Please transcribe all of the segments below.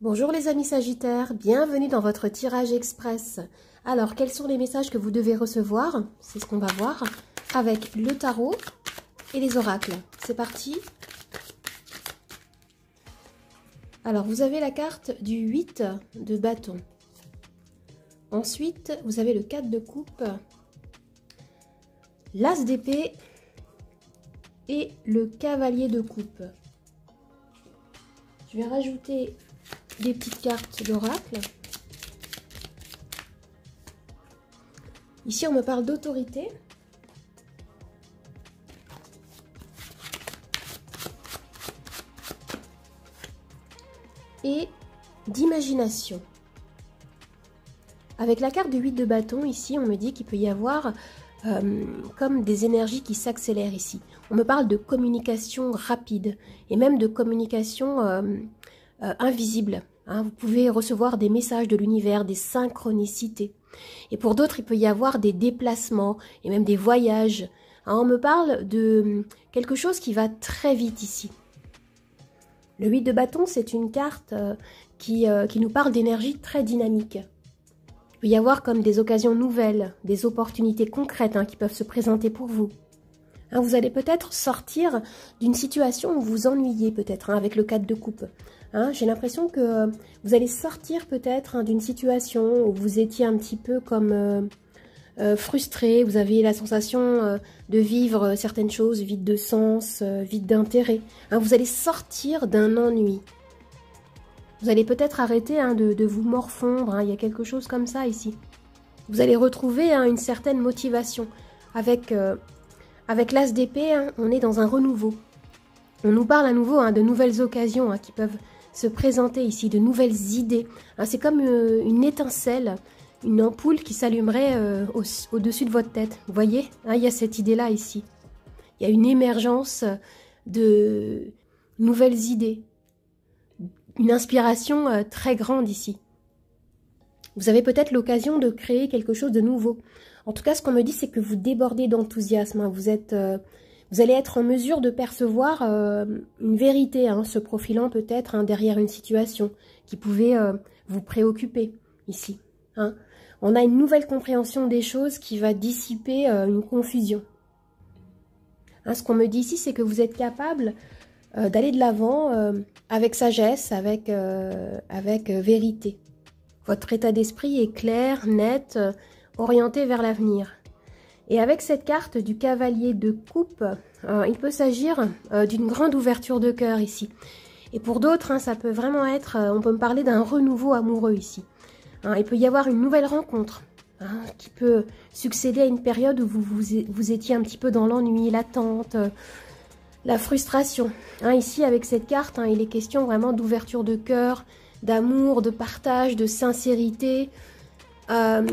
Bonjour les amis Sagittaires, bienvenue dans votre tirage express. Alors, quels sont les messages que vous devez recevoir? C'est ce qu'on va voir avec le tarot et les oracles. C'est parti. Alors, vous avez la carte du 8 de bâton. Ensuite, vous avez le 4 de coupe, l'as d'épée et le cavalier de coupe. Je vais rajouter des petites cartes d'oracle. Ici, on me parle d'autorité. Et d'imagination. Avec la carte du 8 de bâton, ici, on me dit qu'il peut y avoir comme des énergies qui s'accélèrent ici. On me parle de communication rapide et même de communication invisible. Hein. Vous pouvez recevoir des messages de l'univers, des synchronicités. Et pour d'autres, il peut y avoir des déplacements et même des voyages. Hein, on me parle de quelque chose qui va très vite ici. Le 8 de bâton, c'est une carte qui nous parle d'énergie très dynamique. Il peut y avoir comme des occasions nouvelles, des opportunités concrètes qui peuvent se présenter pour vous. Hein, vous allez peut-être sortir d'une situation où vous ennuyez peut-être avec le 4 de coupe. Hein, j'ai l'impression que vous allez sortir peut-être d'une situation où vous étiez un petit peu comme frustré, vous aviez la sensation de vivre certaines choses vides de sens, vides d'intérêt. Hein, vous allez sortir d'un ennui. Vous allez peut-être arrêter de vous morfondre, il y a quelque chose comme ça ici. Vous allez retrouver une certaine motivation. Avec l'as d'épée, on est dans un renouveau. On nous parle à nouveau de nouvelles occasions qui peuvent se présenter ici, de nouvelles idées. C'est comme une étincelle, une ampoule qui s'allumerait au-dessus de votre tête. Vous voyez, il y a cette idée-là ici. Il y a une émergence de nouvelles idées. Une inspiration très grande ici. Vous avez peut-être l'occasion de créer quelque chose de nouveau. En tout cas, ce qu'on me dit, c'est que vous débordez d'enthousiasme. Vous allez être en mesure de percevoir une vérité, se profilant peut-être derrière une situation qui pouvait vous préoccuper ici. On a une nouvelle compréhension des choses qui va dissiper une confusion. Ce qu'on me dit ici, c'est que vous êtes capable d'aller de l'avant avec sagesse, avec vérité. Votre état d'esprit est clair, net, orienté vers l'avenir. Et avec cette carte du cavalier de coupe, il peut s'agir d'une grande ouverture de cœur ici. Et pour d'autres, ça peut vraiment être, on peut me parler d'un renouveau amoureux ici. Il peut y avoir une nouvelle rencontre qui peut succéder à une période où vous étiez un petit peu dans l'ennui, l'attente, la frustration. Ici, avec cette carte, il est question vraiment d'ouverture de cœur, d'amour, de partage, de sincérité,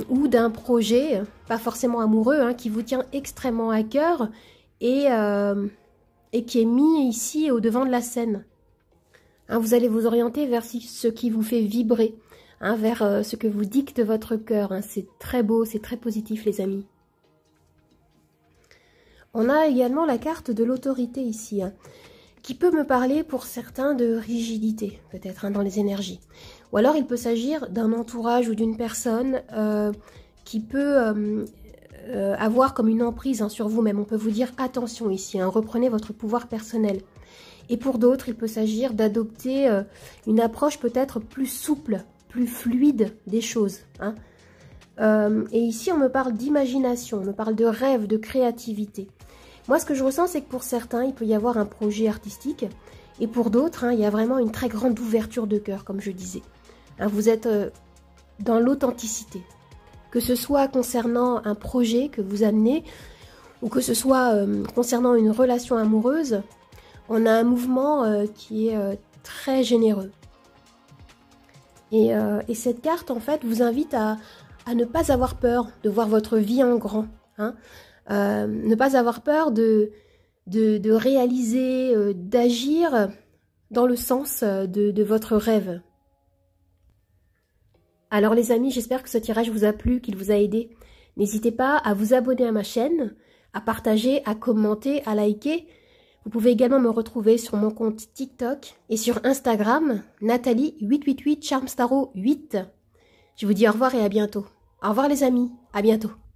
ou d'un projet, pas forcément amoureux, qui vous tient extrêmement à cœur et qui est mis ici au devant de la scène. Vous allez vous orienter vers ce qui vous fait vibrer, vers ce que vous dicte votre cœur. C'est très beau, c'est très positif les amis. On a également la carte de l'autorité ici, qui peut me parler pour certains de rigidité, peut-être dans les énergies. Ou alors il peut s'agir d'un entourage ou d'une personne qui peut avoir comme une emprise sur vous-même. On peut vous dire attention ici, reprenez votre pouvoir personnel. Et pour d'autres, il peut s'agir d'adopter une approche peut-être plus souple, plus fluide des choses. Et ici, on me parle d'imagination, on me parle de rêve, de créativité. Moi, ce que je ressens, c'est que pour certains, il peut y avoir un projet artistique. Et pour d'autres, il y a vraiment une très grande ouverture de cœur, comme je disais. Vous êtes dans l'authenticité. Que ce soit concernant un projet que vous amenez, ou que ce soit concernant une relation amoureuse, on a un mouvement qui est très généreux. Et cette carte, en fait, vous invite à ne pas avoir peur de voir votre vie en grand. Ne pas avoir peur de réaliser, d'agir dans le sens de votre rêve. Alors les amis, j'espère que ce tirage vous a plu, qu'il vous a aidé. N'hésitez pas à vous abonner à ma chaîne, à partager, à commenter, à liker. Vous pouvez également me retrouver sur mon compte TikTok et sur Instagram, Nathalie888 Charmstaro 8. Je vous dis au revoir et à bientôt. Au revoir les amis, à bientôt.